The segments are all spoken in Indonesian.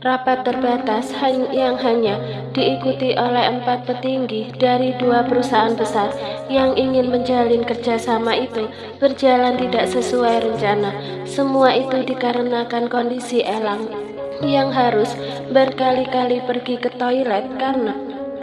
Rapat terbatas yang hanya diikuti oleh 4 petinggi dari 2 perusahaan besar yang ingin menjalin kerjasama itu berjalan tidak sesuai rencana. Semua itu dikarenakan kondisi Elang yang harus berkali-kali pergi ke toilet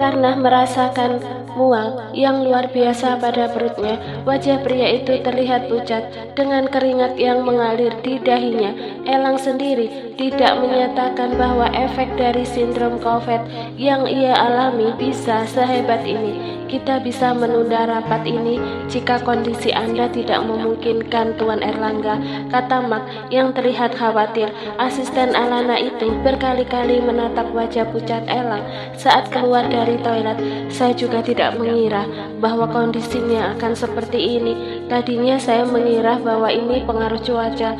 karena merasakan mual yang luar biasa pada perutnya. Wajah pria itu terlihat pucat dengan keringat yang mengalir di dahinya. Elang sendiri tidak menyatakan bahwa efek dari sindrom COVID yang ia alami bisa sehebat ini. Kita bisa menunda rapat ini jika kondisi Anda tidak memungkinkan, Tuan Erlangga, kata Mark yang terlihat khawatir. Asisten Alana itu berkali-kali menatap wajah pucat Elang saat keluar dari toilet. Saya juga tidak mengira bahwa kondisinya akan seperti ini. Tadinya saya mengira bahwa ini pengaruh cuaca,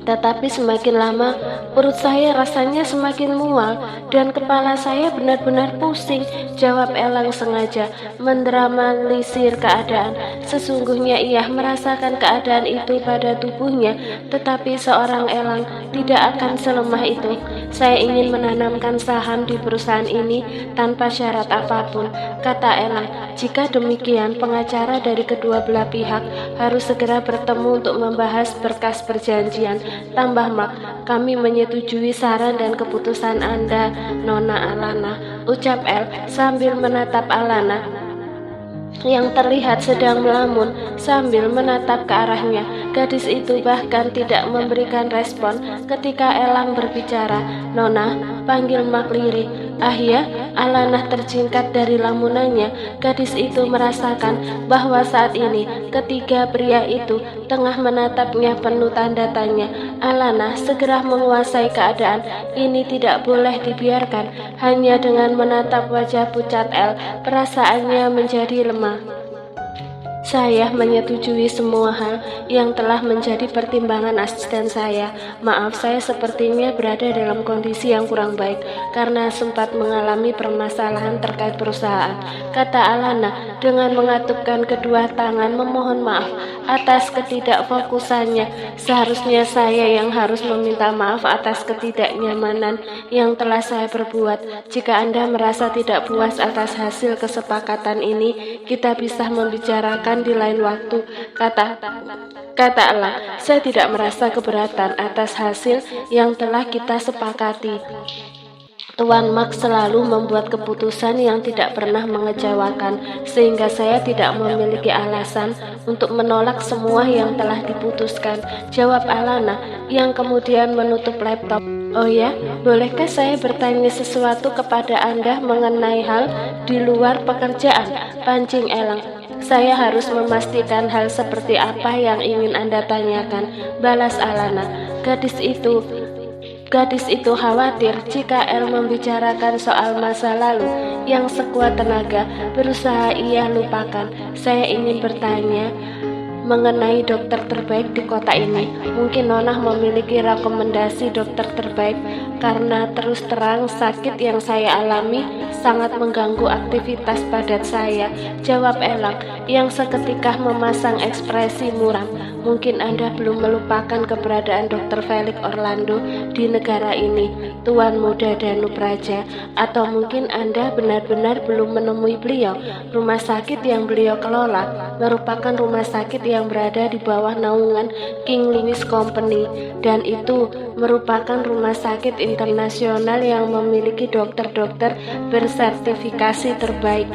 tetapi semakin lama perut saya rasanya semakin mual dan kepala saya benar-benar pusing, jawab Elang sengaja mendramatisir keadaan. Sesungguhnya ia merasakan keadaan itu pada tubuhnya, tetapi seorang Elang tidak akan selemah itu. Saya ingin menanamkan saham di perusahaan ini tanpa syarat apapun, kata Elang. Jika demikian, pengacara dari kedua belah pihak harus segera bertemu untuk membahas berkas perjanjian, tambah Mark. Kami menyetujui saran dan keputusan Anda, Nona Alana, ucap El sambil menatap Alana yang terlihat sedang melamun sambil menatap ke arahnya. Gadis itu bahkan tidak memberikan respon ketika Elang berbicara. Nona, panggil Mark lirih. Ah ya, Alana terjingkat dari lamunannya. Gadis itu merasakan bahwa saat ini ketiga pria itu tengah menatapnya penuh tanda tanya. Alana segera menguasai keadaan. Ini tidak boleh dibiarkan. Hanya dengan menatap wajah pucat El, perasaannya menjadi lemah. Saya menyetujui semua hal yang telah menjadi pertimbangan asisten saya. Maaf, saya sepertinya berada dalam kondisi yang kurang baik karena sempat mengalami permasalahan terkait perusahaan, kata Alana dengan mengatupkan kedua tangan memohon maaf atas ketidakfokusannya. Seharusnya saya yang harus meminta maaf atas ketidaknyamanan yang telah saya perbuat. Jika Anda merasa tidak puas atas hasil kesepakatan ini, kita bisa membicarakan di lain waktu, kata Allah. Saya tidak merasa keberatan atas hasil yang telah kita sepakati. Tuan Mark selalu membuat keputusan yang tidak pernah mengecewakan, sehingga saya tidak memiliki alasan untuk menolak semua yang telah diputuskan, jawab Alana yang kemudian menutup laptop. Oh ya, bolehkah saya bertanya sesuatu kepada Anda mengenai hal di luar pekerjaan? Pancing Elang. Saya harus memastikan hal seperti apa yang ingin Anda tanyakan, balas Alana. Gadis itu khawatir jika El membicarakan soal masa lalu yang sekuat tenaga berusaha ia lupakan. Saya ingin bertanya mengenai dokter terbaik di kota ini. Mungkin Nona memiliki rekomendasi dokter terbaik, karena terus terang sakit yang saya alami sangat mengganggu aktivitas padat saya, jawab Elang yang seketika memasang ekspresi muram. Mungkin Anda belum melupakan keberadaan Dr. Felix Orlando di negara ini, Tuan Muda Danub Raja, atau mungkin Anda benar-benar belum menemui beliau. Rumah sakit yang beliau kelola merupakan rumah sakit yang berada di bawah naungan King Louis Company, dan itu merupakan rumah sakit internasional yang memiliki dokter-dokter bersertifikasi terbaik.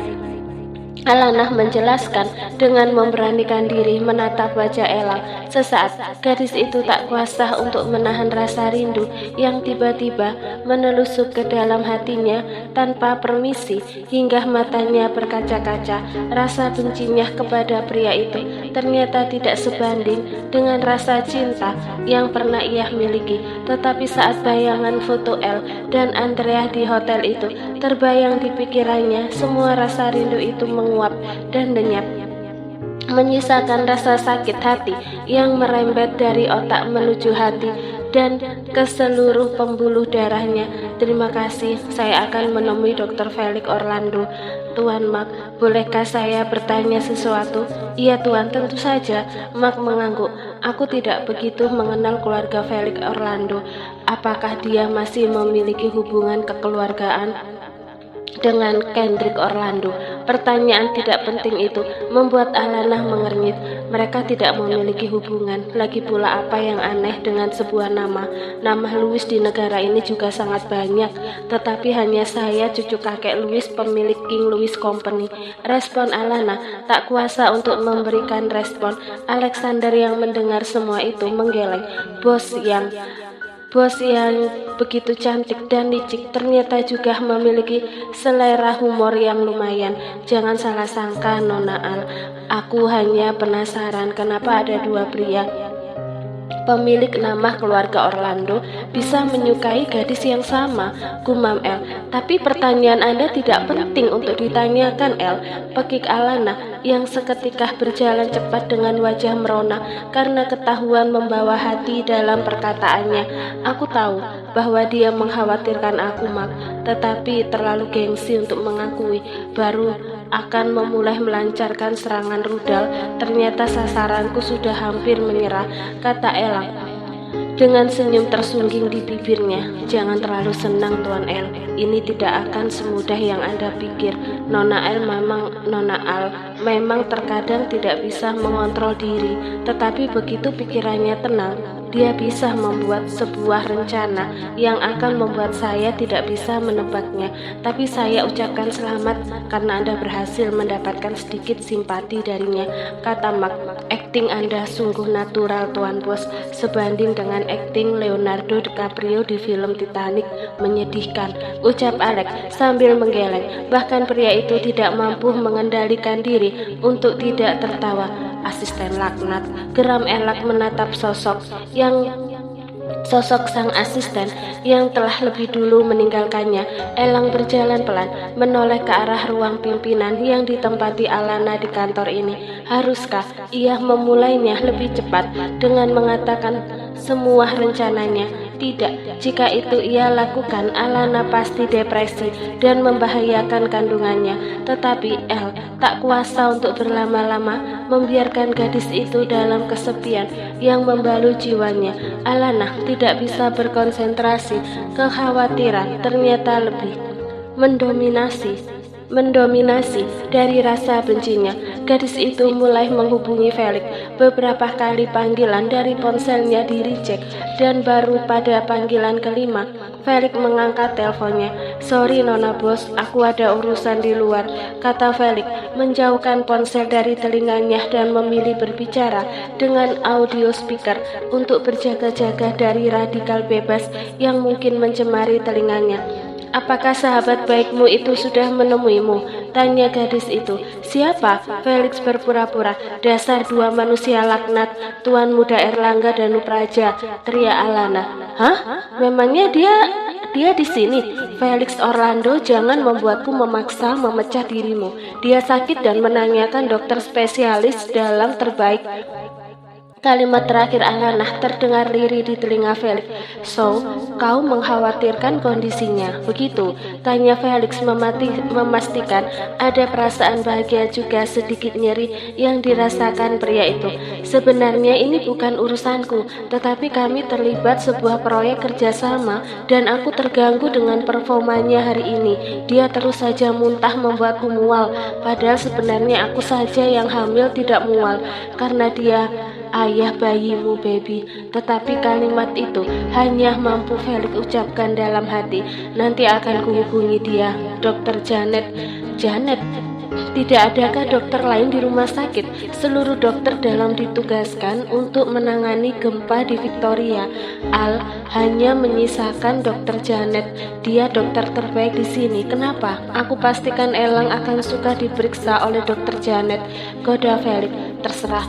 Alana menjelaskan dengan memberanikan diri menatap wajah Elang. Sesaat, gadis itu tak kuasa untuk menahan rasa rindu yang tiba-tiba menelusup ke dalam hatinya tanpa permisi hingga matanya berkaca-kaca. Rasa bencinya kepada pria itu ternyata tidak sebanding dengan rasa cinta yang pernah ia miliki. Tetapi saat bayangan foto El dan Andrea di hotel itu terbayang di pikirannya, semua rasa rindu itu menguap dan lenyap, menyisakan rasa sakit hati yang merembet dari otak menuju hati dan ke seluruh pembuluh darahnya. Terima kasih, saya akan menemui Dr. Felix Orlando, Tuan Mark, bolehkah saya bertanya sesuatu? Iya Tuan, tentu saja. Mark mengangguk. Aku tidak begitu mengenal keluarga Felix Orlando. Apakah dia masih memiliki hubungan kekeluargaan dengan Kendrick Orlando? Pertanyaan tidak penting itu membuat Alana mengernyit. Mereka tidak memiliki hubungan. Lagi pula apa yang aneh dengan sebuah nama? Nama Louis di negara ini juga sangat banyak. Tetapi hanya saya, cucu kakek Louis, pemilik King Louis Company. Respon Alana. Tak kuasa untuk memberikan respon. Alexander yang mendengar semua itu menggeleng. Bos yang begitu cantik dan licik ternyata juga memiliki selera humor yang lumayan. Jangan salah sangka, Nona Al. Aku hanya penasaran kenapa ada dua pria pemilik nama keluarga Orlando bisa menyukai gadis yang sama, gumam El. Tapi pertanyaan Anda tidak penting untuk ditanyakan, El, pekik Alana yang seketika berjalan cepat dengan wajah merona karena ketahuan membawa hati dalam perkataannya. Aku tahu bahwa dia mengkhawatirkan aku, Mark, tetapi terlalu gengsi untuk mengakui. Baru akan memulai melancarkan serangan rudal, ternyata sasaranku sudah hampir menyerah, kata Elang dengan senyum tersungging di bibirnya. Jangan terlalu senang, Tuan El. Ini tidak akan semudah yang Anda pikir. Nona Al memang terkadang tidak bisa mengontrol diri, tetapi begitu pikirannya tenang, dia bisa membuat sebuah rencana yang akan membuat saya tidak bisa menebaknya. Tapi saya ucapkan selamat karena Anda berhasil mendapatkan sedikit simpati darinya, kata Mark. Akting Anda sungguh natural, Tuan Bos, sebanding dengan akting Leonardo DiCaprio di film Titanic. Menyedihkan, ucap Alex sambil menggeleng. Bahkan pria itu tidak mampu mengendalikan diri untuk tidak tertawa. Asisten laknat, geram Elak menatap sosok sang asisten yang telah lebih dulu meninggalkannya. Elang berjalan pelan menoleh ke arah ruang pimpinan yang ditempati Alana di kantor ini. Haruskah ia memulainya lebih cepat dengan mengatakan semua rencananya? Tidak, jika itu ia lakukan, Alana pasti depresi dan membahayakan kandungannya. Tetapi El tak kuasa untuk berlama-lama membiarkan gadis itu dalam kesepian yang membalut jiwanya. Alana tidak bisa berkonsentrasi. Kekhawatiran ternyata lebih mendominasi dari rasa bencinya. Gadis itu mulai menghubungi Felix. Beberapa kali panggilan dari ponselnya di-reject dan baru pada panggilan kelima Felix mengangkat teleponnya. Sorry Nona Bos, aku ada urusan di luar, kata Felix menjauhkan ponsel dari telinganya dan memilih berbicara dengan audio speaker untuk berjaga-jaga dari radikal bebas yang mungkin mencemari telinganya. Apakah sahabat baikmu itu sudah menemuimu? Tanya gadis itu. Siapa? Felix berpura-pura. Dasar dua manusia laknat, Tuan Muda Erlangga dan Nupraja, teriak Alana. Hah? Memangnya dia di sini? Felix Orlando, jangan membuatku memaksa memecah dirimu. Dia sakit dan menanyakan dokter spesialis dalam terbaik. Kalimat terakhir Alana terdengar lirih di telinga Felix. So, kau mengkhawatirkan kondisinya, begitu? Tanya Felix memastikan ada perasaan bahagia juga sedikit nyeri yang dirasakan pria itu. Sebenarnya ini bukan urusanku, tetapi kami terlibat sebuah proyek kerjasama dan aku terganggu dengan performanya hari ini. Dia terus saja muntah membuatku mual, padahal sebenarnya aku saja yang hamil tidak mual karena dia ayah bayimu, baby. Tetapi kalimat itu hanya mampu Felix ucapkan dalam hati. Nanti akan kuhubungi dia, Dokter Janet. Janet? Tidak adakah dokter lain di rumah sakit? Seluruh dokter dalam ditugaskan untuk menangani gempa di Victoria. Al hanya menyisakan Dokter Janet. Dia dokter terbaik di sini. Kenapa? Aku pastikan Elang akan suka diperiksa oleh Dokter Janet. Goda Felix. Terserah.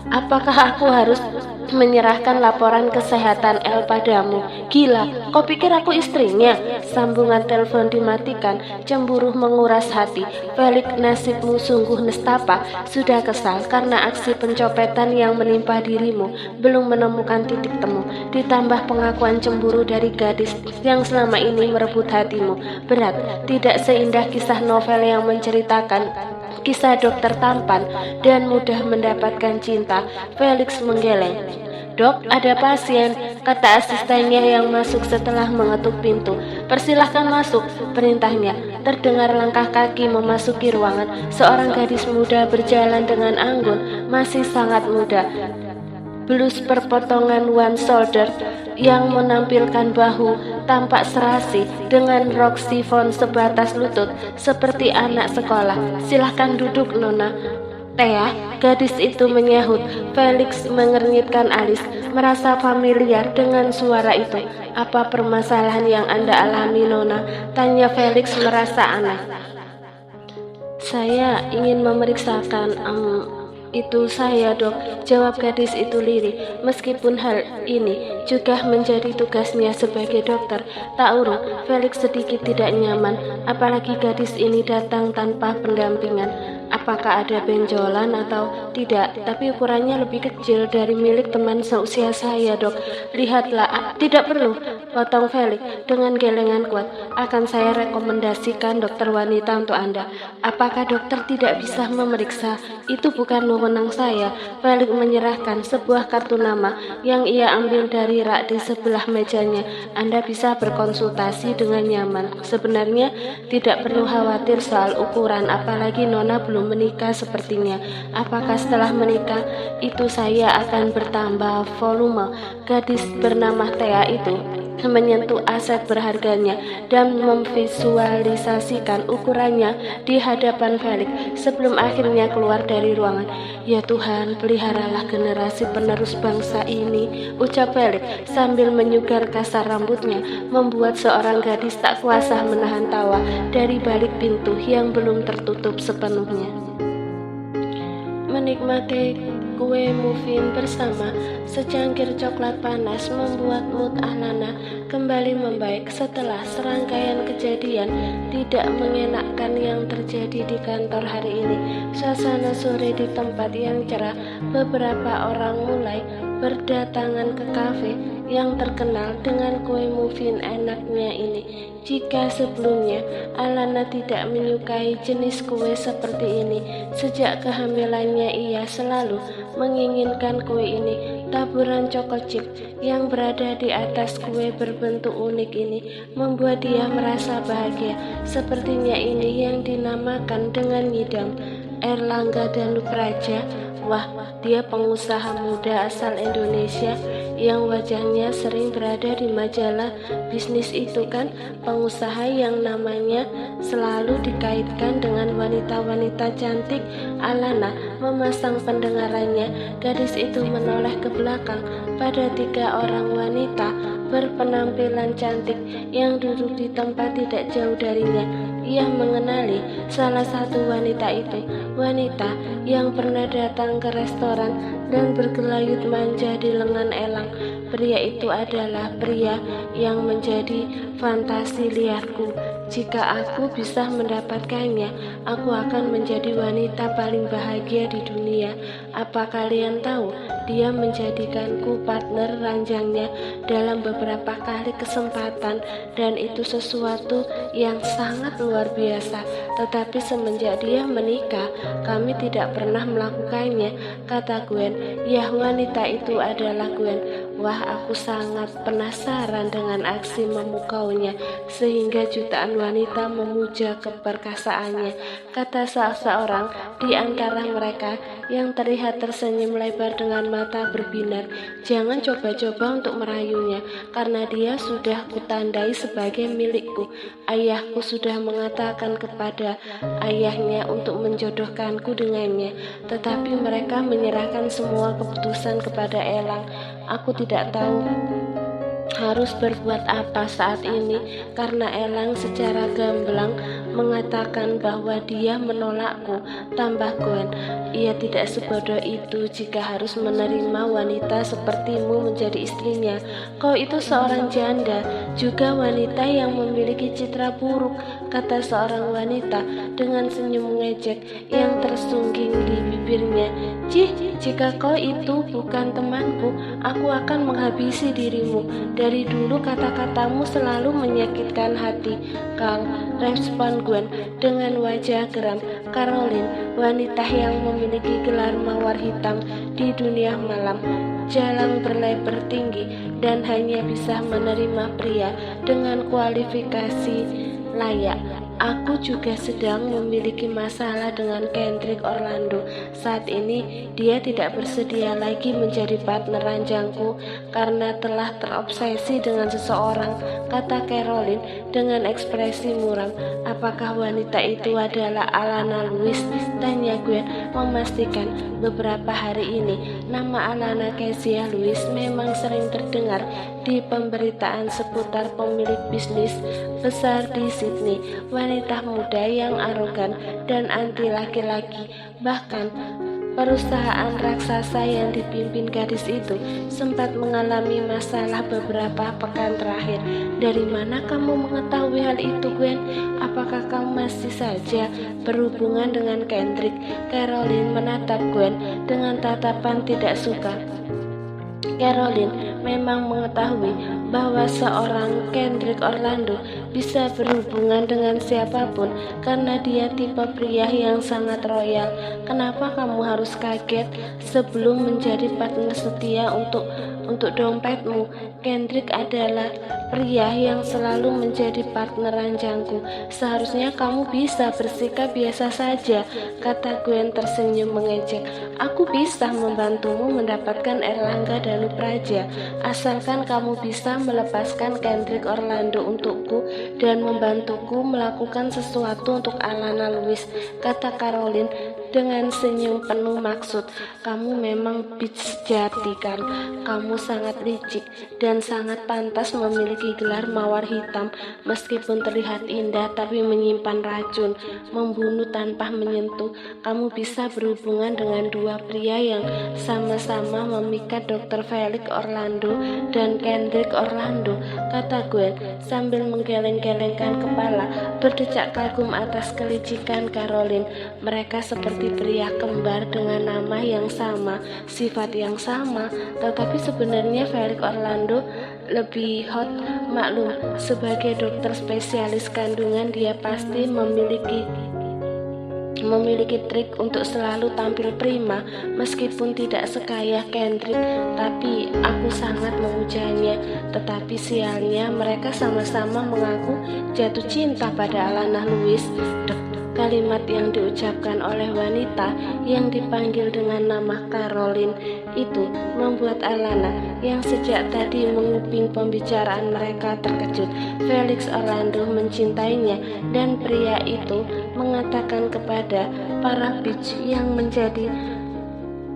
Apakah aku harus menyerahkan laporan kesehatan El padamu? Gila, kau pikir aku istrinya? Sambungan telepon dimatikan, cemburu menguras hati. Felix, nasibmu sungguh nestapa. Sudah kesal karena aksi pencopetan yang menimpa dirimu belum menemukan titik temu. Ditambah pengakuan cemburu dari gadis yang selama ini merebut hatimu. Berat, tidak seindah kisah novel yang menceritakan kisah dokter tampan dan mudah mendapatkan cinta. Felix menggeleng. Dok, ada pasien, kata asistennya yang masuk setelah mengetuk pintu. Persilahkan masuk, perintahnya. Terdengar langkah kaki memasuki ruangan. Seorang gadis muda berjalan dengan anggun, masih sangat muda. Blus perpotongan one shoulder yang menampilkan bahu tampak serasi dengan rok sifon sebatas lutut seperti anak sekolah. Silahkan duduk, Nona. Thea, gadis itu menyahut. Felix mengernyitkan alis, merasa familiar dengan suara itu. Apa permasalahan yang Anda alami, Nona? Tanya Felix merasa aneh. Saya ingin memeriksakan itu saya, Dok, jawab gadis itu lirih. Meskipun hal ini juga menjadi tugasnya sebagai dokter, tak urung Felix sedikit tidak nyaman, apalagi gadis ini datang tanpa pendampingan. Apakah ada benjolan atau tidak? Tapi ukurannya lebih kecil dari milik teman seusia saya, Dok. Lihatlah, tidak perlu, potong Felix dengan gelengan kuat. Akan saya rekomendasikan dokter wanita untuk Anda. Apakah dokter tidak bisa memeriksa? Itu bukan wewenang saya. Felix menyerahkan sebuah kartu nama yang ia ambil dari rak di sebelah mejanya. Anda bisa berkonsultasi dengan nyaman. Sebenarnya tidak perlu khawatir soal ukuran, apalagi Nona belum menikah sepertinya. Apakah setelah menikah itu saya akan bertambah volume? Gadis bernama Thea itu menyentuh aset berharganya dan memvisualisasikan ukurannya di hadapan Felix sebelum akhirnya keluar dari ruangan. Ya Tuhan, peliharalah generasi penerus bangsa ini, ucap Felix sambil menyugar kasar rambutnya, membuat seorang gadis tak kuasa menahan tawa dari balik pintu yang belum tertutup sepenuhnya. Menikmati kue muffin bersama secangkir coklat panas membuat mood Alana kembali membaik setelah serangkaian kejadian tidak mengenakkan yang terjadi di kantor hari ini. Suasana sore di tempat yang cerah, beberapa orang mulai berdatangan ke kafe yang terkenal dengan kue muffin enaknya ini. Jika sebelumnya Alana tidak menyukai jenis kue seperti ini, sejak kehamilannya ia selalu menginginkan kue ini. Taburan choco chip yang berada di atas kue berbentuk unik ini membuat dia merasa bahagia. Sepertinya ini yang dinamakan dengan ngidam. Erlangga Danupraja. Wah, dia pengusaha muda asal Indonesia yang wajahnya sering berada di majalah bisnis itu kan, pengusaha yang namanya selalu dikaitkan dengan wanita-wanita cantik. Alana memasang pendengarannya. Gadis itu menoleh ke belakang pada 3 orang wanita berpenampilan cantik yang duduk di tempat tidak jauh darinya. Ia mengenali salah satu wanita itu, wanita yang pernah datang ke restoran dan bergelayut manja di lengan elang. Pria itu adalah pria yang menjadi fantasi liarku. Jika aku bisa mendapatkannya, aku akan menjadi wanita paling bahagia di dunia. Apa kalian tahu, dia menjadikanku partner ranjangnya dalam beberapa kali kesempatan, dan itu sesuatu yang sangat luar biasa. Tetapi semenjak dia menikah, kami tidak pernah melakukannya, kata Gwen. Ya, wanita itu adalah Gwen. Wah, aku sangat penasaran dengan aksi memukaunya sehingga jutaan wanita memuja keperkasaannya, kata seorang di antara mereka yang terlihat tersenyum lebar dengan mata berbinar. Jangan coba-coba untuk merayunya, karena dia sudah kutandai sebagai milikku. Ayahku sudah mengatakan kepada ayahnya untuk menjodohkanku dengannya, tetapi mereka menyerahkan semua keputusan kepada Elang. Aku tidak tahu harus berbuat apa saat ini karena Elang secara gamblang mengatakan bahwa dia menolakku. Tambah Gwen, ia tidak sebodoh itu jika harus menerima wanita sepertimu menjadi istrinya. Kau itu seorang janda, juga wanita yang memiliki citra buruk, kata seorang wanita dengan senyum mengejek yang tersungging di bibirnya. Jika kau itu bukan temanku, aku akan menghabisi dirimu. Dari dulu kata-katamu selalu menyakitkan hati, Carl, respon Gwen dengan wajah geram. Caroline, wanita yang memiliki gelar mawar hitam di dunia malam, jalan berlebar tinggi dan hanya bisa menerima pria dengan kualifikasi layak. Aku juga sedang memiliki masalah dengan Kendrick Orlando. Saat ini dia tidak bersedia lagi menjadi partner ranjangku karena telah terobsesi dengan seseorang, kata Caroline dengan ekspresi muram. Apakah wanita itu adalah Alana Lewis? Tanya Gwen memastikan beberapa hari ini nama Alana Kezia Lewis memang sering terdengar di pemberitaan seputar pemilik bisnis besar di Sydney, wanita muda yang arogan dan anti laki-laki. Bahkan perusahaan raksasa yang dipimpin gadis itu sempat mengalami masalah beberapa pekan terakhir. Dari mana kamu mengetahui hal itu, Gwen? Apakah kamu masih saja berhubungan dengan Kendrick? Caroline menatap Gwen dengan tatapan tidak suka. Caroline memang mengetahui bahwa seorang Kendrick Orlando bisa berhubungan dengan siapapun karena dia tipe pria yang sangat royal. Kenapa kamu harus kaget sebelum menjadi partner setia untuk dompetmu? Kendrick adalah pria yang selalu menjadi partner ranjangku. Seharusnya kamu bisa bersikap biasa saja, kata Gwen tersenyum mengejek. Aku bisa membantumu mendapatkan Erlangga Danupraja, asalkan kamu bisa melepaskan Kendrick Orlando untukku dan membantuku melakukan sesuatu untuk Alana Lewis, kata Caroline dengan senyum penuh maksud. Kamu memang bitch sejati kan? Kamu sangat licik dan sangat pantas memiliki gelar mawar hitam. Meskipun terlihat indah tapi menyimpan racun, membunuh tanpa menyentuh. Kamu bisa berhubungan dengan dua pria yang sama-sama memikat Dr. Felix Orlando dan Kendrick Orlando, kata Gwen sambil menggeleng-gelengkan kepala, berdecak kagum atas kelicikan Caroline. Mereka seperti pria kembar dengan nama yang sama, sifat yang sama, tetapi sebenarnya Felix Orlando lebih hot. Maklum, sebagai dokter spesialis kandungan dia pasti memiliki trik untuk selalu tampil prima meskipun tidak sekaya Kendrick, tapi aku sangat memujanya. Tetapi sialnya mereka sama-sama mengaku jatuh cinta pada Alana Lewis. Kalimat yang diucapkan oleh wanita yang dipanggil dengan nama Caroline itu membuat Alana yang sejak tadi menguping pembicaraan mereka terkejut. Felix Orlando mencintainya dan pria itu mengatakan kepada para bitch yang menjadi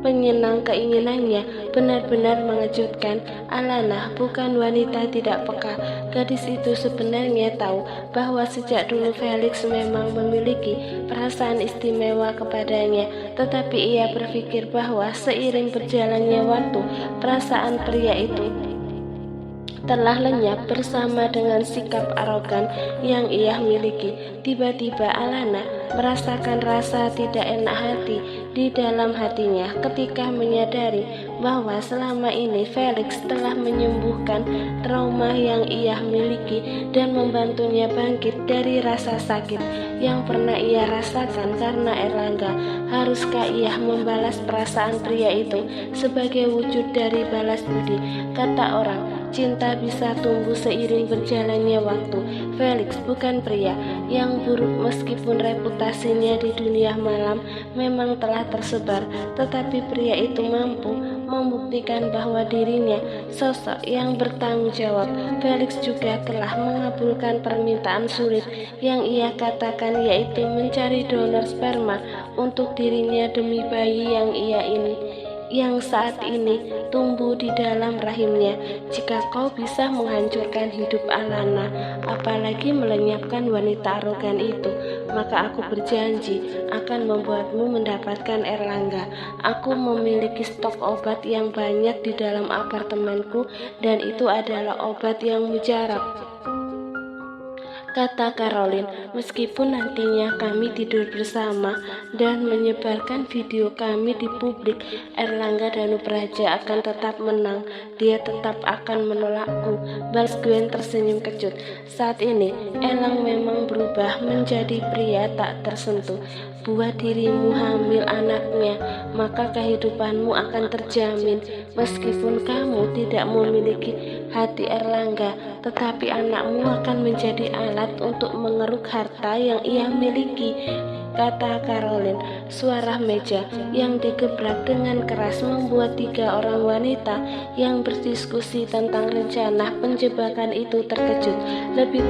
penyenang keinginannya. Benar-benar mengejutkan. Alana bukan wanita tidak peka. Gadis itu sebenarnya tahu bahwa sejak dulu Felix memang memiliki perasaan istimewa kepadanya, tetapi ia berpikir bahwa seiring berjalannya waktu, perasaan pria itu telah lenyap bersama dengan sikap arogan yang ia miliki. Tiba-tiba Alana merasakan rasa tidak enak hati di dalam hatinya ketika menyadari bahwa selama ini Felix telah menyembuhkan trauma yang ia miliki dan membantunya bangkit dari rasa sakit yang pernah ia rasakan karena Erlangga. Haruskah ia membalas perasaan pria itu sebagai wujud dari balas budi? Kata orang, cinta bisa tumbuh seiring berjalannya waktu. Felix bukan pria yang buruk meskipun reputasinya di dunia malam memang telah tersebar, tetapi pria itu mampu membuktikan bahwa dirinya sosok yang bertanggung jawab. Felix juga telah mengabulkan permintaan sulit yang ia katakan, yaitu mencari donor sperma untuk dirinya demi bayi yang ia yang saat ini tumbuh di dalam rahimnya. Jika kau bisa menghancurkan hidup Alana, apalagi melenyapkan wanita arogan itu, maka aku berjanji akan membuatmu mendapatkan Erlangga. Aku memiliki stok obat yang banyak di dalam apartemenku, dan itu adalah obat yang mujarab, kata Caroline. Meskipun nantinya kami tidur bersama dan menyebarkan video kami di publik, Erlangga Danupraja akan tetap menang. Dia tetap akan menolakku, balas Gwen tersenyum kecut. Saat ini, Elang memang berubah menjadi pria tak tersentuh. Buat dirimu hamil anaknya, maka kehidupanmu akan terjamin. Meskipun kamu tidak memiliki hati Erlangga, tetapi anakmu akan menjadi alat untuk mengeruk harta yang ia miliki, kata Caroline. Suara meja yang digebrak dengan keras membuat 3 orang wanita yang berdiskusi tentang rencana penjebakan itu terkejut. Lebih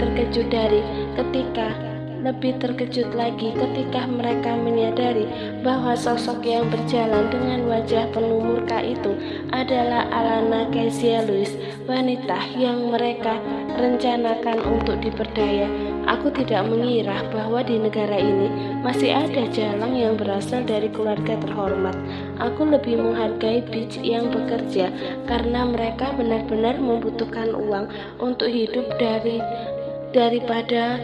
terkejut lagi ketika mereka menyadari bahwa sosok yang berjalan dengan wajah penuh murka itu adalah Alana Kezia Louis, wanita yang mereka rencanakan untuk diperdaya. Aku tidak mengira bahwa di negara ini masih ada jalang yang berasal dari keluarga terhormat. Aku lebih menghargai bitch yang bekerja karena mereka benar-benar membutuhkan uang untuk hidup daripada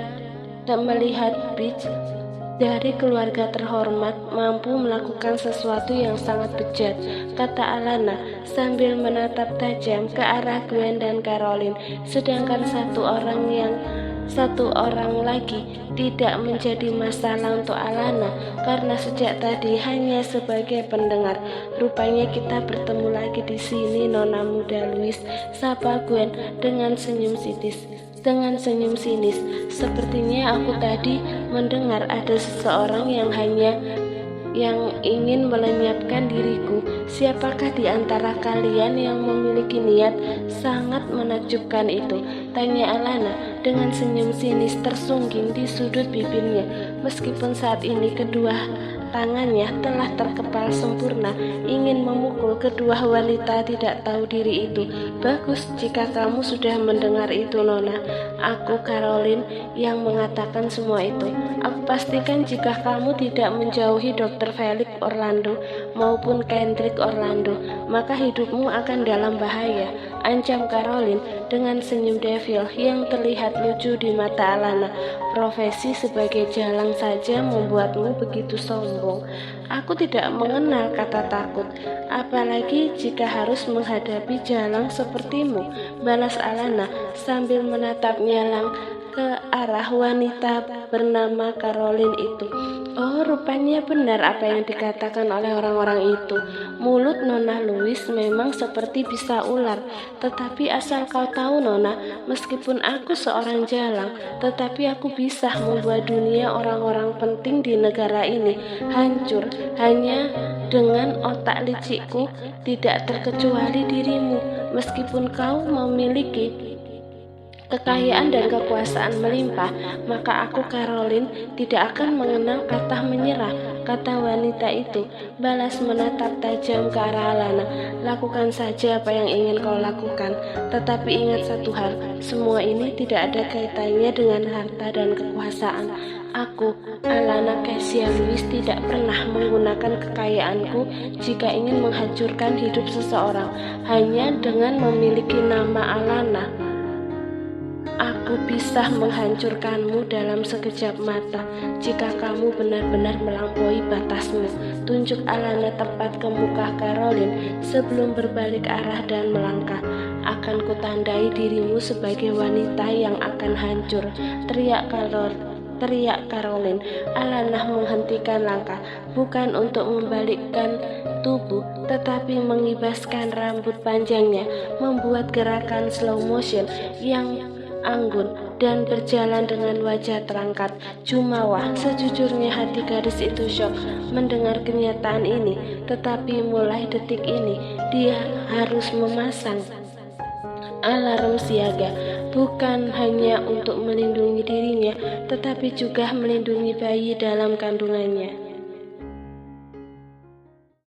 melihat bitch dari keluarga terhormat mampu melakukan sesuatu yang sangat bejat, kata Alana sambil menatap tajam ke arah Gwen dan Caroline. Sedangkan satu orang lagi tidak menjadi masalah untuk Alana karena sejak tadi hanya sebagai pendengar. Rupanya kita bertemu lagi di sini, Nona muda Louis, sapa Gwen dengan senyum sinis. Sepertinya aku tadi mendengar ada seseorang yang ingin melenyapkan diriku. Siapakah di antara kalian yang memiliki niat sangat menakjubkan itu? Tanya Alana dengan senyum sinis tersungging di sudut bibirnya. Meskipun saat ini kedua tangannya telah terkepal sempurna, ingin memukul kedua wanita tidak tahu diri itu. Bagus jika kamu sudah mendengar itu, Nona. Aku, Caroline, yang mengatakan semua itu. Aku pastikan jika kamu tidak menjauhi Dr. Felix Orlando maupun Kendrick Orlando, maka hidupmu akan dalam bahaya, ancam Caroline dengan senyum devil yang terlihat lucu di mata Alana. Profesi sebagai jalang saja membuatmu begitu sombong. Aku tidak mengenal kata takut, apalagi jika harus menghadapi jalang sepertimu, balas Alana sambil menatap nyalang ke arah wanita bernama Caroline itu. Oh, rupanya benar apa yang dikatakan oleh orang-orang itu. Mulut Nona Louis memang seperti bisa ular. Tetapi asal kau tahu, Nona, meskipun aku seorang jalang, tetapi aku bisa membuat dunia orang-orang penting di negara ini hancur hanya dengan otak licikku, tidak terkecuali dirimu. Meskipun kau memiliki kekayaan dan kekuasaan melimpah, maka aku, Caroline, tidak akan mengenal kata menyerah, kata wanita itu, balas menatap tajam ke arah Alana. Lakukan saja apa yang ingin kau lakukan, tetapi ingat satu hal, semua ini tidak ada kaitannya dengan harta dan kekuasaan. Aku, Alana Kezia Louis, tidak pernah menggunakan kekayaanku jika ingin menghancurkan hidup seseorang. Hanya dengan memiliki nama Alana, aku bisa menghancurkanmu dalam sekejap mata jika kamu benar-benar melampaui batasmu. Tunjuk Alana tepat ke muka Caroline sebelum berbalik arah dan melangkah. Akan kutandai dirimu sebagai wanita yang akan hancur, teriak Caroline. Alana menghentikan langkah, bukan untuk membalikkan tubuh, tetapi mengibaskan rambut panjangnya, membuat gerakan slow motion yang anggun dan berjalan dengan wajah terangkat. Jumawa, sejujurnya hati gadis itu syok mendengar kenyataan ini, tetapi mulai detik ini dia harus memasang alarm siaga, bukan hanya untuk melindungi dirinya, tetapi juga melindungi bayi dalam kandungannya.